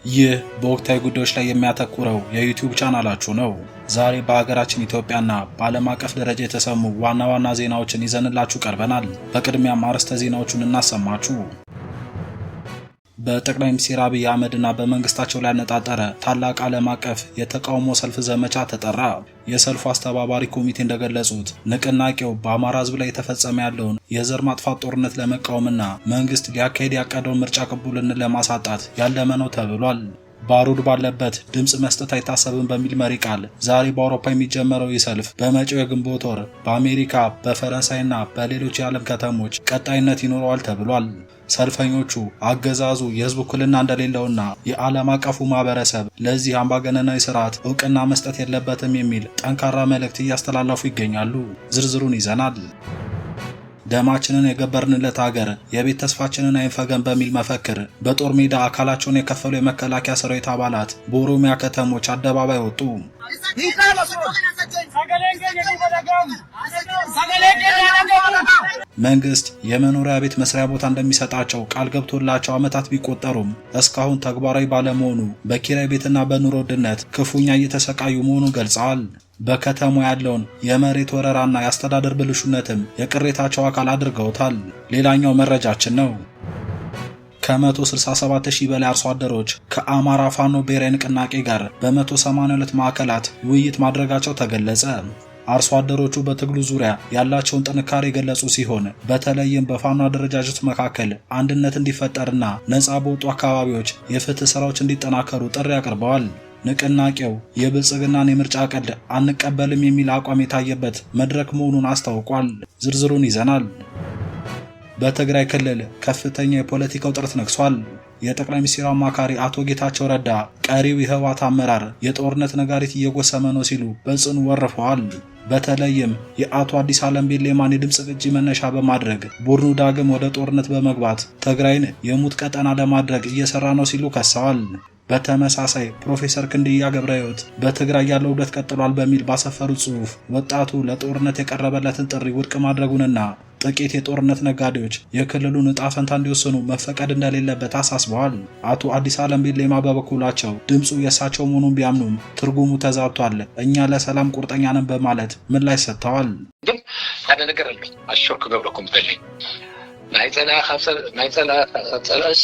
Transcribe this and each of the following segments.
ይህ በወቅታዊ ጉዳዮች ላይ የሚያተኩረው የዩቲዩብ ቻናላችሁ ነው። ዛሬ በሀገራችን ኢትዮጵያና በዓለም አቀፍ ደረጃ የተሰሙ ዋና ዋና ዜናዎችን ይዘንላችሁ ቀርበናል። በቅድሚያም አርዕስተ ዜናዎቹን እናሰማችሁ። በጠቅላይ ሚኒስትር አብይ አህመድና በመንግስታቸው ላይ ያነጣጠረ ታላቅ ዓለም አቀፍ የተቃውሞ ሰልፍ ዘመቻ ተጠራ። የሰልፉ አስተባባሪ ኮሚቴ እንደገለጹት ንቅናቄው በአማራ ሕዝብ ላይ የተፈጸመ ያለውን የዘር ማጥፋት ጦርነት ለመቃወምና መንግስት ሊያካሄድ ያቀደውን ምርጫ ቅቡልነት ለማሳጣት ያለመ ነው ተብሏል። ባሩድ ባለበት ድምጽ መስጠት አይታሰብም በሚል መሪ ቃል ዛሬ በአውሮፓ የሚጀመረው ይህ ሰልፍ በመጪው የግንቦት ወር በአሜሪካ፣ በፈረንሳይና በሌሎች የዓለም ከተሞች ቀጣይነት ይኖረዋል ተብሏል። ሰልፈኞቹ አገዛዙ የህዝብ ውክልና እንደሌለውና የዓለም አቀፉ ማህበረሰብ ለዚህ አምባገነናዊ ስርዓት እውቅና መስጠት የለበትም የሚል ጠንካራ መልእክት እያስተላለፉ ይገኛሉ። ዝርዝሩን ይዘናል። ደማችንን የገበርንለት ሀገር የቤት ተስፋችንን አይንፈገን በሚል መፈክር በጦር ሜዳ አካላቸውን የከፈሉ የመከላከያ ሰራዊት አባላት በኦሮሚያ ከተሞች አደባባይ ወጡ። መንግስት የመኖሪያ ቤት መስሪያ ቦታ እንደሚሰጣቸው ቃል ገብቶላቸው ዓመታት ቢቆጠሩም እስካሁን ተግባራዊ ባለመሆኑ በኪራይ ቤትና በኑሮ ውድነት ክፉኛ እየተሰቃዩ መሆኑን ገልጸዋል። በከተማው ያለውን የመሬት ወረራና የአስተዳደር ብልሹነትም የቅሬታቸው አካል አድርገውታል። ሌላኛው መረጃችን ነው። ከ167,000 በላይ አርሶ አደሮች ከአማራ ፋኖ ብሔራዊ ንቅናቄ ጋር በ182 ማዕከላት ውይይት ማድረጋቸው ተገለጸ። አርሶ አደሮቹ በትግሉ ዙሪያ ያላቸውን ጥንካሬ የገለጹ ሲሆን በተለይም በፋኖ አደረጃጀት መካከል አንድነት እንዲፈጠርና ነፃ በወጡ አካባቢዎች የፍትህ ስራዎች እንዲጠናከሩ ጥሪ አቅርበዋል። ንቅናቄው የብልጽግናን የምርጫ ቀልድ አንቀበልም የሚል አቋም የታየበት መድረክ መሆኑን አስታውቋል። ዝርዝሩን ይዘናል። በትግራይ ክልል ከፍተኛ የፖለቲካ ውጥረት ነግሷል። የጠቅላይ ሚኒስትሩ አማካሪ አቶ ጌታቸው ረዳ ቀሪው የህወሓት አመራር የጦርነት ነጋሪት እየጎሰመ ነው ሲሉ በጽኑ ወርፈዋል። በተለይም የአቶ አዲስ ዓለም ቤሌማን የድምፅ ቅጂ መነሻ በማድረግ ቡድኑ ዳግም ወደ ጦርነት በመግባት ትግራይን የሙት ቀጠና ለማድረግ እየሰራ ነው ሲሉ ከሰዋል። በተመሳሳይ ፕሮፌሰር ክንድያ ገብረሕይወት በትግራይ ያለው ውደት ቀጥሏል በሚል ባሰፈሩት ጽሑፍ ወጣቱ ለጦርነት የቀረበለትን ጥሪ ውድቅ ማድረጉንና ጥቂት የጦርነት ነጋዴዎች የክልሉን ዕጣ ፈንታ እንዲወስኑ መፈቀድ እንደሌለበት አሳስበዋል። አቶ አዲስ ዓለም ቤሌማ በበኩላቸው ድምፁ የእሳቸው መሆኑን ቢያምኑም ትርጉሙ ተዛብቷል፣ እኛ ለሰላም ቁርጠኛ ነን በማለት ምላሽ ሰጥተዋል። ሓደ ነገር ኣሎ አሽርክ ገብረኩም ተለይ ናይ ጸላእስ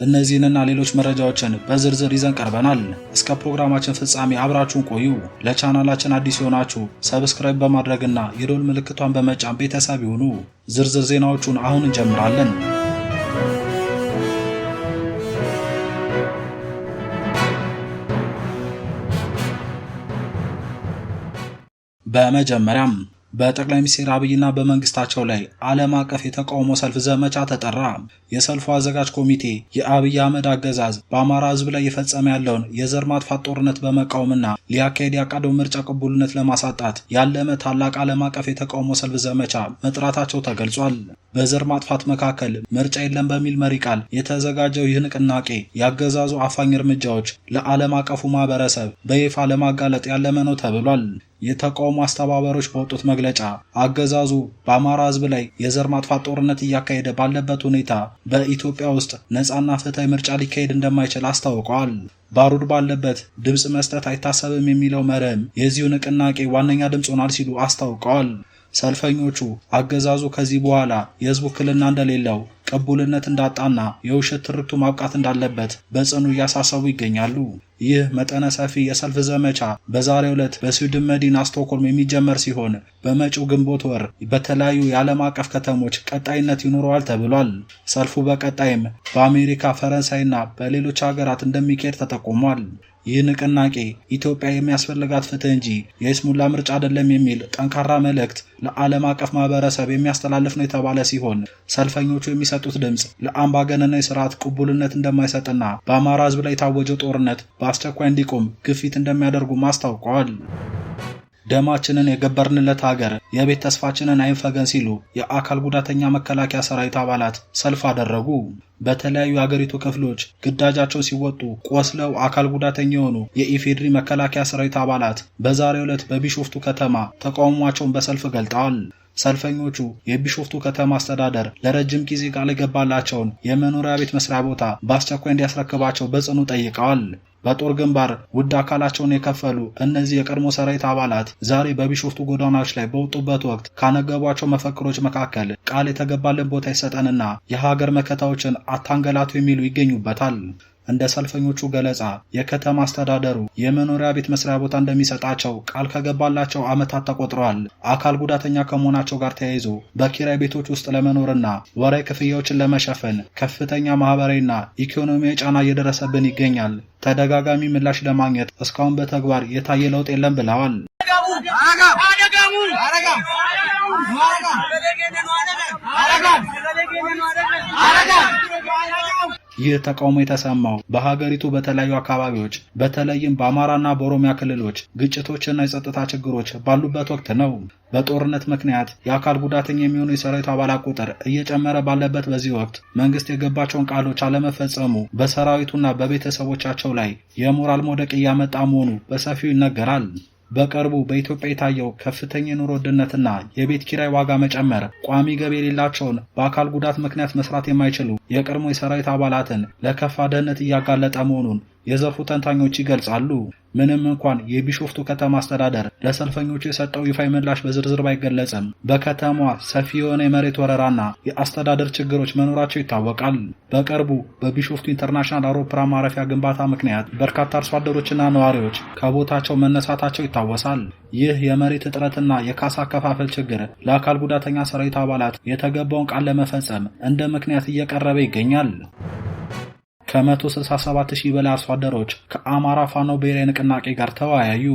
እነዚህንና ሌሎች መረጃዎችን በዝርዝር ይዘን ቀርበናል። እስከ ፕሮግራማችን ፍጻሜ አብራችሁን ቆዩ። ለቻናላችን አዲስ የሆናችሁ ሰብስክራይብ በማድረግና የደወል ምልክቷን በመጫን ቤተሰብ ይሁኑ። ዝርዝር ዜናዎቹን አሁን እንጀምራለን። በመጀመሪያም በጠቅላይ ሚኒስትር አብይና በመንግስታቸው ላይ ዓለም አቀፍ የተቃውሞ ሰልፍ ዘመቻ ተጠራ። የሰልፉ አዘጋጅ ኮሚቴ የአብይ አህመድ አገዛዝ በአማራ ሕዝብ ላይ የፈጸመ ያለውን የዘር ማጥፋት ጦርነት በመቃወምና ሊያካሄድ ያቀደው ምርጫ ቅቡልነት ለማሳጣት ያለመ ታላቅ ዓለም አቀፍ የተቃውሞ ሰልፍ ዘመቻ መጥራታቸው ተገልጿል። በዘር ማጥፋት መካከል ምርጫ የለም በሚል መሪ ቃል የተዘጋጀው ይህ ንቅናቄ ያገዛዙ አፋኝ እርምጃዎች ለዓለም አቀፉ ማህበረሰብ በይፋ ለማጋለጥ ያለመ ነው ተብሏል። የተቃውሞ አስተባባሪዎች በወጡት መግለጫ አገዛዙ በአማራ ሕዝብ ላይ የዘር ማጥፋት ጦርነት እያካሄደ ባለበት ሁኔታ በኢትዮጵያ ውስጥ ነፃና ፍትሃዊ ምርጫ ሊካሄድ እንደማይችል አስታውቀዋል። ባሩድ ባለበት ድምጽ መስጠት አይታሰብም የሚለው መርህም የዚሁ ንቅናቄ ዋነኛ ድምጽ ሆኗል ሲሉ አስታውቀዋል። ሰልፈኞቹ አገዛዙ ከዚህ በኋላ የህዝብ ውክልና እንደሌለው ቅቡልነት እንዳጣና የውሸት ትርክቱ ማብቃት እንዳለበት በጽኑ እያሳሰቡ ይገኛሉ። ይህ መጠነ ሰፊ የሰልፍ ዘመቻ በዛሬው ዕለት በስዊድን መዲና ስቶክሆልም የሚጀመር ሲሆን በመጪው ግንቦት ወር በተለያዩ የዓለም አቀፍ ከተሞች ቀጣይነት ይኖረዋል ተብሏል። ሰልፉ በቀጣይም በአሜሪካ፣ ፈረንሳይና በሌሎች ሀገራት እንደሚካሄድ ተጠቁሟል። ይህ ንቅናቄ ኢትዮጵያ የሚያስፈልጋት ፍትህ እንጂ የይስሙላ ምርጫ አይደለም የሚል ጠንካራ መልእክት ለዓለም አቀፍ ማህበረሰብ የሚያስተላልፍ ነው የተባለ ሲሆን ሰልፈኞቹ የሚሰጡት ድምጽ ለአምባገነናዊ ስርዓት ቅቡልነት እንደማይሰጥና በአማራ ሕዝብ ላይ የታወጀው ጦርነት በአስቸኳይ እንዲቆም ግፊት እንደሚያደርጉ አስታውቀዋል። ደማችንን የገበርንለት ሀገር የቤት ተስፋችንን አይንፈገን ሲሉ የአካል ጉዳተኛ መከላከያ ሰራዊት አባላት ሰልፍ አደረጉ። በተለያዩ የአገሪቱ ክፍሎች ግዳጃቸው ሲወጡ ቆስለው አካል ጉዳተኛ የሆኑ የኢፌድሪ መከላከያ ሰራዊት አባላት በዛሬው ዕለት በቢሾፍቱ ከተማ ተቃውሟቸውን በሰልፍ ገልጠዋል። ሰልፈኞቹ የቢሾፍቱ ከተማ አስተዳደር ለረጅም ጊዜ ቃል የገባላቸውን የመኖሪያ ቤት መስሪያ ቦታ በአስቸኳይ እንዲያስረክባቸው በጽኑ ጠይቀዋል። በጦር ግንባር ውድ አካላቸውን የከፈሉ እነዚህ የቀድሞ ሰራዊት አባላት ዛሬ በቢሾፍቱ ጎዳናዎች ላይ በወጡበት ወቅት ካነገቧቸው መፈክሮች መካከል ቃል የተገባልን ቦታ ይሰጠንና የሀገር መከታዎችን አታንገላቱ የሚሉ ይገኙበታል። እንደ ሰልፈኞቹ ገለጻ የከተማ አስተዳደሩ የመኖሪያ ቤት መስሪያ ቦታ እንደሚሰጣቸው ቃል ከገባላቸው ዓመታት ተቆጥረዋል። አካል ጉዳተኛ ከመሆናቸው ጋር ተያይዞ በኪራይ ቤቶች ውስጥ ለመኖርና ወራዊ ክፍያዎችን ለመሸፈን ከፍተኛ ማህበራዊና ኢኮኖሚያዊ ጫና እየደረሰብን ይገኛል። ተደጋጋሚ ምላሽ ለማግኘት እስካሁን በተግባር የታየ ለውጥ የለም ብለዋል። ይህ ተቃውሞ የተሰማው በሀገሪቱ በተለያዩ አካባቢዎች በተለይም በአማራና በኦሮሚያ ክልሎች ግጭቶችና የጸጥታ ችግሮች ባሉበት ወቅት ነው። በጦርነት ምክንያት የአካል ጉዳተኛ የሚሆኑ የሰራዊቱ አባላት ቁጥር እየጨመረ ባለበት በዚህ ወቅት መንግስት የገባቸውን ቃሎች አለመፈጸሙ በሰራዊቱና በቤተሰቦቻቸው ላይ የሞራል መውደቅ እያመጣ መሆኑ በሰፊው ይነገራል። በቅርቡ በኢትዮጵያ የታየው ከፍተኛ የኑሮ ውድነትና የቤት ኪራይ ዋጋ መጨመር ቋሚ ገቢ የሌላቸውን በአካል ጉዳት ምክንያት መስራት የማይችሉ የቀድሞ የሰራዊት አባላትን ለከፋ ደህንነት እያጋለጠ መሆኑን የዘርፉ ተንታኞች ይገልጻሉ። ምንም እንኳን የቢሾፍቱ ከተማ አስተዳደር ለሰልፈኞቹ የሰጠው ይፋዊ ምላሽ በዝርዝር ባይገለጽም በከተማዋ ሰፊ የሆነ የመሬት ወረራና የአስተዳደር ችግሮች መኖራቸው ይታወቃል። በቅርቡ በቢሾፍቱ ኢንተርናሽናል አውሮፕላን ማረፊያ ግንባታ ምክንያት በርካታ አርሶ አደሮችና ነዋሪዎች ከቦታቸው መነሳታቸው ይታወሳል። ይህ የመሬት እጥረትና የካሳ አከፋፈል ችግር ለአካል ጉዳተኛ ሰራዊት አባላት የተገባውን ቃል ለመፈጸም እንደ ምክንያት እየቀረበ ይገኛል። ከ167,000 በላይ አርሶ አደሮች ከአማራ ፋኖ ብሔራዊ ንቅናቄ ጋር ተወያዩ።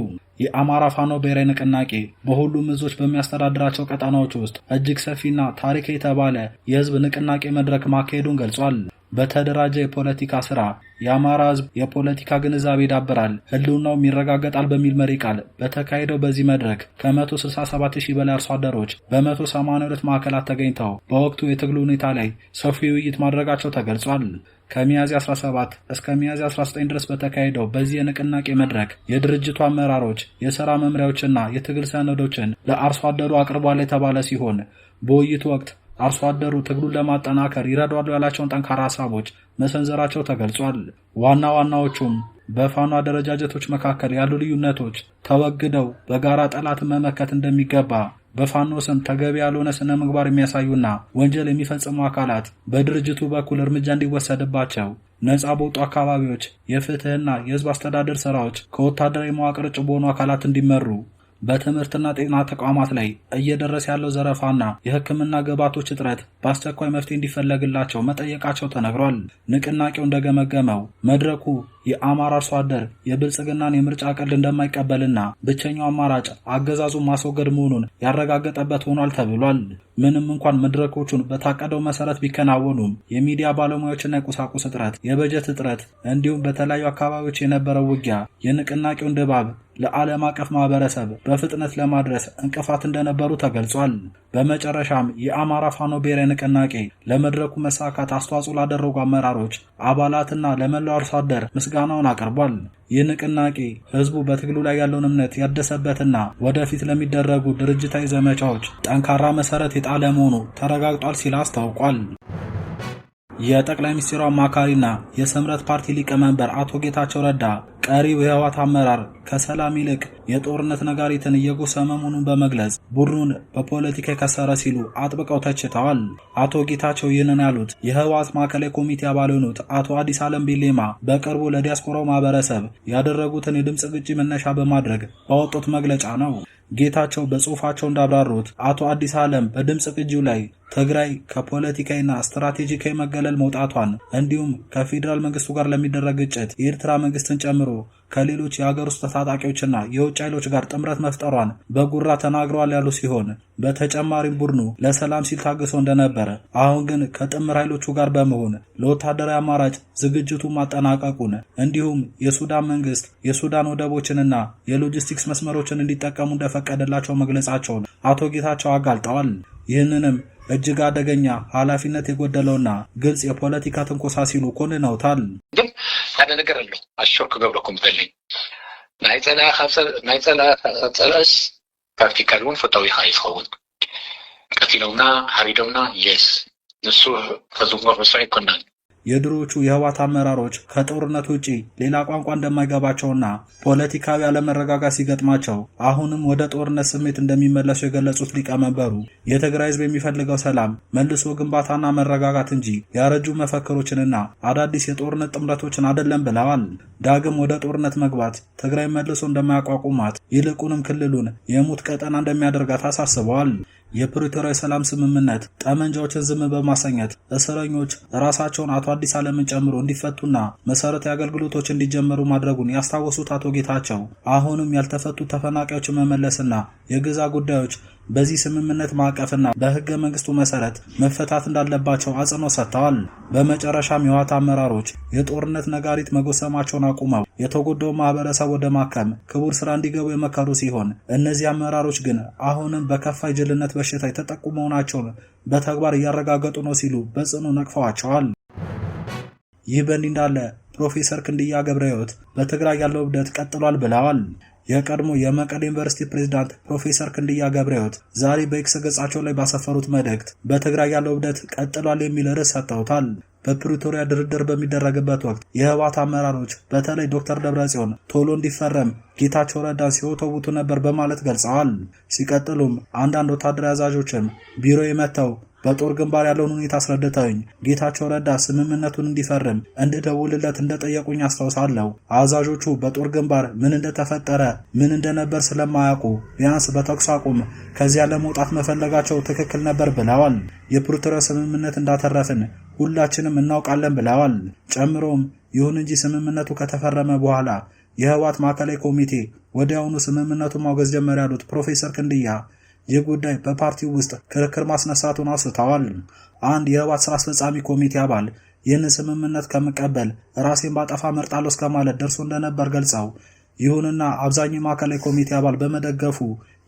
የአማራ ፋኖ ብሔራዊ ንቅናቄ በሁሉም እዞች በሚያስተዳድራቸው ቀጠናዎች ውስጥ እጅግ ሰፊና ታሪክ የተባለ የህዝብ ንቅናቄ መድረክ ማካሄዱን ገልጿል። በተደራጀ የፖለቲካ ስራ የአማራ ህዝብ የፖለቲካ ግንዛቤ ይዳብራል፣ ህልውናውም ይረጋገጣል በሚል መሪ ቃል በተካሄደው በዚህ መድረክ ከ167,000 በላይ አርሶ አደሮች በ182 ማዕከላት ተገኝተው በወቅቱ የትግሉ ሁኔታ ላይ ሰፊ ውይይት ማድረጋቸው ተገልጿል። ከሚያዝያ 17 እስከ ሚያዝያ 19 ድረስ በተካሄደው በዚህ የንቅናቄ መድረክ የድርጅቱ አመራሮች የሥራ መምሪያዎችና የትግል ሰነዶችን ለአርሶ አደሩ አቅርቧል የተባለ ሲሆን በውይይቱ ወቅት አርሶ አደሩ ትግሉን ለማጠናከር ይረዳሉ ያላቸውን ጠንካራ ሀሳቦች መሰንዘራቸው ተገልጿል። ዋና ዋናዎቹም በፋኖ አደረጃጀቶች መካከል ያሉ ልዩነቶች ተወግደው በጋራ ጠላትን መመከት እንደሚገባ፣ በፋኖ ስም ተገቢ ያልሆነ ስነ ምግባር የሚያሳዩና ወንጀል የሚፈጽሙ አካላት በድርጅቱ በኩል እርምጃ እንዲወሰድባቸው፣ ነጻ በወጡ አካባቢዎች የፍትህና የህዝብ አስተዳደር ስራዎች ከወታደራዊ መዋቅር ውጭ በሆኑ አካላት እንዲመሩ፣ በትምህርትና ጤና ተቋማት ላይ እየደረሰ ያለው ዘረፋና የሕክምና ግብዓቶች እጥረት በአስቸኳይ መፍትሄ እንዲፈለግላቸው መጠየቃቸው ተነግሯል። ንቅናቄው እንደገመገመው መድረኩ የአማራ አርሶ አደር የብልጽግናን የምርጫ ቀልድ እንደማይቀበልና ብቸኛው አማራጭ አገዛዙን ማስወገድ መሆኑን ያረጋገጠበት ሆኗል ተብሏል። ምንም እንኳን መድረኮቹን በታቀደው መሰረት ቢከናወኑም የሚዲያ ባለሙያዎችና የቁሳቁስ እጥረት፣ የበጀት እጥረት እንዲሁም በተለያዩ አካባቢዎች የነበረው ውጊያ የንቅናቄውን ድባብ ለዓለም አቀፍ ማህበረሰብ በፍጥነት ለማድረስ እንቅፋት እንደነበሩ ተገልጿል። በመጨረሻም የአማራ ፋኖ ብሔራዊ ንቅናቄ ለመድረኩ መሳካት አስተዋጽኦ ላደረጉ አመራሮች፣ አባላትና ለመላው አርሶ አደር ምስጋናውን አቅርቧል። ይህ ንቅናቄ ህዝቡ በትግሉ ላይ ያለውን እምነት ያደሰበትና ወደፊት ለሚደረጉ ድርጅታዊ ዘመቻዎች ጠንካራ መሰረት የጣለ መሆኑ ተረጋግጧል ሲል አስታውቋል። የጠቅላይ ሚኒስትሩ አማካሪና የስምረት ፓርቲ ሊቀመንበር አቶ ጌታቸው ረዳ ቀሪው የህወሓት አመራር ከሰላም ይልቅ የጦርነት ነጋሪትን እየጎሰመ መሆኑን በመግለጽ ቡድኑን በፖለቲካ የከሰረ ሲሉ አጥብቀው ተችተዋል። አቶ ጌታቸው ይህንን ያሉት የህወሓት ማዕከላዊ ኮሚቴ አባል የሆኑት አቶ አዲስ አለም ቢሌማ በቅርቡ ለዲያስፖራው ማህበረሰብ ያደረጉትን የድምፅ ግጭ መነሻ በማድረግ ባወጡት መግለጫ ነው። ጌታቸው በጽሁፋቸው እንዳብራሩት አቶ አዲስ አለም በድምፅ ቅጂው ላይ ትግራይ ከፖለቲካዊና ስትራቴጂካዊ መገለል መውጣቷን እንዲሁም ከፌዴራል መንግስቱ ጋር ለሚደረግ ግጭት የኤርትራ መንግስትን ጨምሮ ከሌሎች የሀገር ውስጥ ታጣቂዎችና የውጭ ኃይሎች ጋር ጥምረት መፍጠሯን በጉራ ተናግረዋል ያሉ ሲሆን በተጨማሪም ቡድኑ ለሰላም ሲል ታግሶ እንደነበረ፣ አሁን ግን ከጥምር ኃይሎቹ ጋር በመሆን ለወታደራዊ አማራጭ ዝግጅቱ ማጠናቀቁን እንዲሁም የሱዳን መንግስት የሱዳን ወደቦችንና የሎጂስቲክስ መስመሮችን እንዲጠቀሙ እንደፈቀደላቸው መግለጻቸውን አቶ ጌታቸው አጋልጠዋል። ይህንንም እጅግ አደገኛ ኃላፊነት የጎደለውና ግልጽ የፖለቲካ ትንኮሳ ሲሉ ኮንነውታል። ግን ሓደ ነገር ኣሎ ኣሽርክ ገብረኩም ዘልኝ ናይ ፀላእስ ፕራክቲካል እውን ፍታዊ ይኸውን ቀቲለውና ሀሪደውና የስ እሱ ከዙንጎር መስዋዕት ይኮናል። የድሮቹ የህወሓት አመራሮች ከጦርነት ውጪ ሌላ ቋንቋ እንደማይገባቸውና ፖለቲካዊ አለመረጋጋት ሲገጥማቸው አሁንም ወደ ጦርነት ስሜት እንደሚመለሱ የገለጹት ሊቀመንበሩ የትግራይ ህዝብ የሚፈልገው ሰላም፣ መልሶ ግንባታና መረጋጋት እንጂ ያረጁ መፈክሮችንና አዳዲስ የጦርነት ጥምረቶችን አይደለም ብለዋል። ዳግም ወደ ጦርነት መግባት ትግራይ መልሶ እንደማያቋቁማት ይልቁንም ክልሉን የሙት ቀጠና እንደሚያደርጋት አሳስበዋል። የፕሪቶሪያ ሰላም ስምምነት ጠመንጃዎችን ዝም በማሰኘት እስረኞች ራሳቸውን አቶ አዲስ ዓለምን ጨምሮ እንዲፈቱና መሰረታዊ አገልግሎቶች እንዲጀመሩ ማድረጉን ያስታወሱት አቶ ጌታቸው አሁንም ያልተፈቱ ተፈናቃዮችን መመለስና የግዛ ጉዳዮች በዚህ ስምምነት ማዕቀፍና በህገ መንግስቱ መሰረት መፈታት እንዳለባቸው አጽንኦት ሰጥተዋል። በመጨረሻም የህወሓት አመራሮች የጦርነት ነጋሪት መጎሰማቸውን አቁመው የተጎዳው ማህበረሰብ ወደ ማከም ክቡር ስራ እንዲገቡ የመከሩ ሲሆን እነዚህ አመራሮች ግን አሁንም በከፋ ጅልነት በሽታ የተጠቁ መሆናቸውን በተግባር እያረጋገጡ ነው ሲሉ በጽኑ ነቅፈዋቸዋል። ይህ በእንዲህ እንዳለ ፕሮፌሰር ክንድያ ገብረሕይወት በትግራይ ያለው እብደት ቀጥሏል ብለዋል። የቀድሞ የመቀሌ ዩኒቨርሲቲ ፕሬዝዳንት ፕሮፌሰር ክንድያ ገብረሕይወት ዛሬ በኤክስ ገጻቸው ላይ ባሰፈሩት መልእክት በትግራይ ያለው እብደት ቀጥሏል የሚል ርዕስ ሰጥተውታል። በፕሪቶሪያ ድርድር በሚደረግበት ወቅት የህወሓት አመራሮች በተለይ ዶክተር ደብረጽዮን ቶሎ እንዲፈረም ጌታቸው ረዳን ሲወተውቱ ነበር በማለት ገልጸዋል። ሲቀጥሉም አንዳንድ ወታደራዊ አዛዦችም ቢሮ የመተው በጦር ግንባር ያለውን ሁኔታ አስረድተውኝ ጌታቸው ረዳ ስምምነቱን እንዲፈርም እንድደውልለት እንደጠየቁኝ አስታውሳለሁ። አዛዦቹ በጦር ግንባር ምን እንደተፈጠረ ምን እንደነበር ስለማያውቁ ቢያንስ በተኩስ አቁም ከዚያ ለመውጣት መፈለጋቸው ትክክል ነበር ብለዋል። የፕሪቶሪያ ስምምነት እንዳተረፍን ሁላችንም እናውቃለን ብለዋል። ጨምሮም ይሁን እንጂ ስምምነቱ ከተፈረመ በኋላ የህወሓት ማዕከላዊ ኮሚቴ ወዲያውኑ ስምምነቱን ማውገዝ ጀመረ ያሉት ፕሮፌሰር ክንድያ ይህ ጉዳይ በፓርቲው ውስጥ ክርክር ማስነሳቱን አውስተዋል። አንድ የህወሓት ስራ አስፈጻሚ ኮሚቴ አባል ይህንን ስምምነት ከመቀበል ራሴን ባጠፋ መርጣለሁ እስከማለት ደርሶ እንደነበር ገልጸው ይሁንና አብዛኛው ማዕከላዊ ኮሚቴ አባል በመደገፉ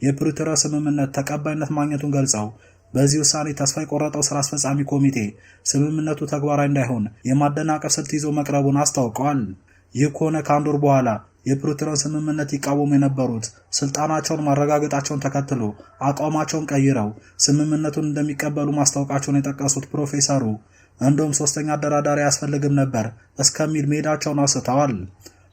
የፕሪቶሪያ ስምምነት ተቀባይነት ማግኘቱን ገልጸው በዚህ ውሳኔ ተስፋ የቆረጠው ስራ አስፈጻሚ ኮሚቴ ስምምነቱ ተግባራዊ እንዳይሆን የማደናቀፍ ስልት ይዞ መቅረቡን አስታውቀዋል። ይህ ከሆነ ከአንድ ወር በኋላ የፕሪቶሪያ ስምምነት ይቃወሙ የነበሩት ስልጣናቸውን ማረጋገጣቸውን ተከትሎ አቋማቸውን ቀይረው ስምምነቱን እንደሚቀበሉ ማስታወቃቸውን የጠቀሱት ፕሮፌሰሩ እንደውም ሶስተኛ አደራዳሪ አያስፈልግም ነበር እስከሚል መሄዳቸውን አውስተዋል።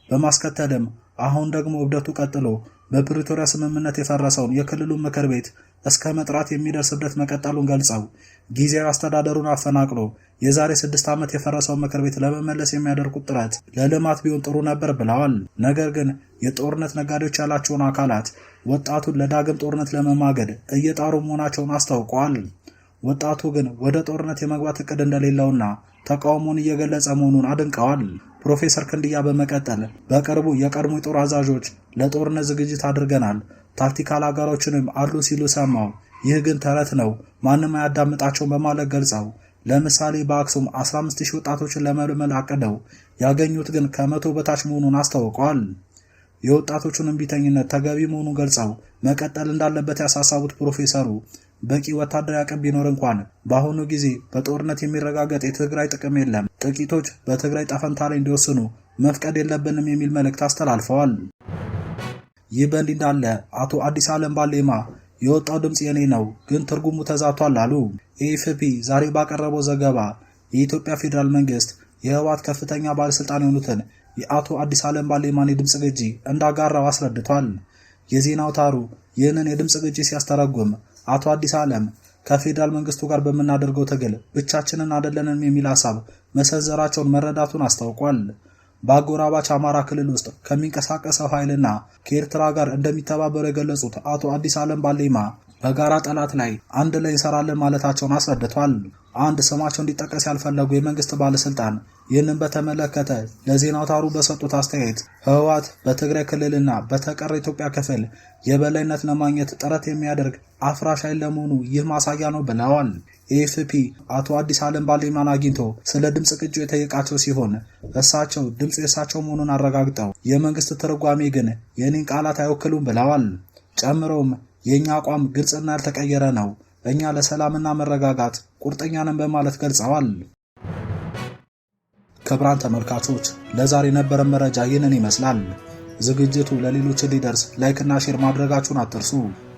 በማስከተልም አሁን ደግሞ እብደቱ ቀጥሎ በፕሪቶሪያ ስምምነት የፈረሰውን የክልሉ ምክር ቤት እስከ መጥራት የሚደርስ እብደት መቀጠሉን ገልጸው ጊዜያዊ አስተዳደሩን አፈናቅሎ የዛሬ 6 ዓመት የፈረሰው ምክር ቤት ለመመለስ የሚያደርጉት ጥረት ለልማት ቢሆን ጥሩ ነበር ብለዋል። ነገር ግን የጦርነት ነጋዴዎች ያላቸውን አካላት ወጣቱን ለዳግም ጦርነት ለመማገድ እየጣሩ መሆናቸውን አስታውቀዋል። ወጣቱ ግን ወደ ጦርነት የመግባት እቅድ እንደሌለውና ተቃውሞውን እየገለጸ መሆኑን አድንቀዋል። ፕሮፌሰር ክንድያ በመቀጠል በቅርቡ የቀድሞ የጦር አዛዦች ለጦርነት ዝግጅት አድርገናል፣ ታክቲካል አጋሮችንም አሉ ሲሉ ሰማው። ይህ ግን ተረት ነው፣ ማንም አያዳምጣቸውም በማለት ገልጸው ለምሳሌ በአክሱም 15000 ወጣቶችን ለመልመል አቅደው ያገኙት ግን ከ100 በታች መሆኑን አስታውቀዋል። የወጣቶቹን እምቢተኝነት ተገቢ መሆኑን ገልጸው መቀጠል እንዳለበት ያሳሰቡት ፕሮፌሰሩ በቂ ወታደራዊ አቅም ቢኖር እንኳን በአሁኑ ጊዜ በጦርነት የሚረጋገጥ የትግራይ ጥቅም የለም፣ ጥቂቶች በትግራይ ጣፈንታ ላይ እንዲወስኑ መፍቀድ የለብንም የሚል መልእክት አስተላልፈዋል። ይህ በእንዲህ እንዳለ አቶ አዲስ ዓለም ባሌማ የወጣው ድምጽ የኔ ነው ግን ትርጉሙ ተዛቷል አሉ። ኤኤፍፒ ዛሬ ባቀረበው ዘገባ የኢትዮጵያ ፌዴራል መንግስት የህወሓት ከፍተኛ ባለስልጣን የሆኑትን የአቶ አዲስ ዓለም ባሌማን የድምጽ ቅጂ እንዳጋራው አስረድቷል። የዜና አውታሩ ይህንን የድምጽ ቅጂ ሲያስተረጉም አቶ አዲስ ዓለም ከፌዴራል መንግስቱ ጋር በመናደርገው ትግል ብቻችንን አይደለንም የሚል ሐሳብ መሰንዘራቸውን መረዳቱን አስታውቋል። በአጎራባች አማራ ክልል ውስጥ ከሚንቀሳቀሰው ኃይልና ከኤርትራ ጋር እንደሚተባበሩ የገለጹት አቶ አዲስ ዓለም ባሌማ በጋራ ጠላት ላይ አንድ ላይ እንሰራለን ማለታቸውን አስረድቷል። አንድ ስማቸው እንዲጠቀስ ያልፈለጉ የመንግስት ባለስልጣን ይህንን በተመለከተ ለዜና አውታሩ በሰጡት አስተያየት ህወሓት በትግራይ ክልልና በተቀረ ኢትዮጵያ ክፍል የበላይነት ለማግኘት ጥረት የሚያደርግ አፍራሽ ኃይል ለመሆኑ ይህ ማሳያ ነው ብለዋል። ኤኤፍፒ አቶ አዲስ ዓለም ባሌማን አግኝቶ ስለ ድምጽ ቅጂው የጠየቃቸው ሲሆን እሳቸው ድምጽ የእሳቸው መሆኑን አረጋግጠው የመንግስት ትርጓሜ ግን የኔን ቃላት አይወክሉም ብለዋል። ጨምረውም የኛ አቋም ግልጽና ያልተቀየረ ነው፣ እኛ ለሰላምና መረጋጋት ቁርጠኛ ነን በማለት ገልጸዋል። ክቡራን ተመልካቾች ለዛሬ የነበረን መረጃ ይህንን ይመስላል። ዝግጅቱ ለሌሎች እንዲደርስ ላይክ እና ሼር ማድረጋችሁን አትርሱ።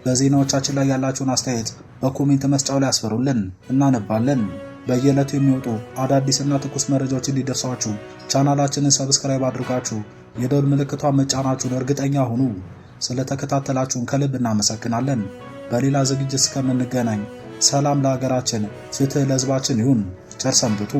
በዜናዎቻችን ላይ ያላችሁን አስተያየት በኮሜንት መስጫው ላይ አስፈሩልን፣ እናነባለን። በየዕለቱ የሚወጡ አዳዲስና ትኩስ መረጃዎች እንዲደርሷችሁ ቻናላችንን ሰብስክራይብ አድርጋችሁ የደወል ምልክቷን መጫናችሁን እርግጠኛ ሁኑ። ስለተከታተላችሁን ከልብ እናመሰግናለን። በሌላ ዝግጅት እስከምንገናኝ ሰላም ለሀገራችን፣ ፍትህ ለሕዝባችን ይሁን። ቸር ሰንብቱ።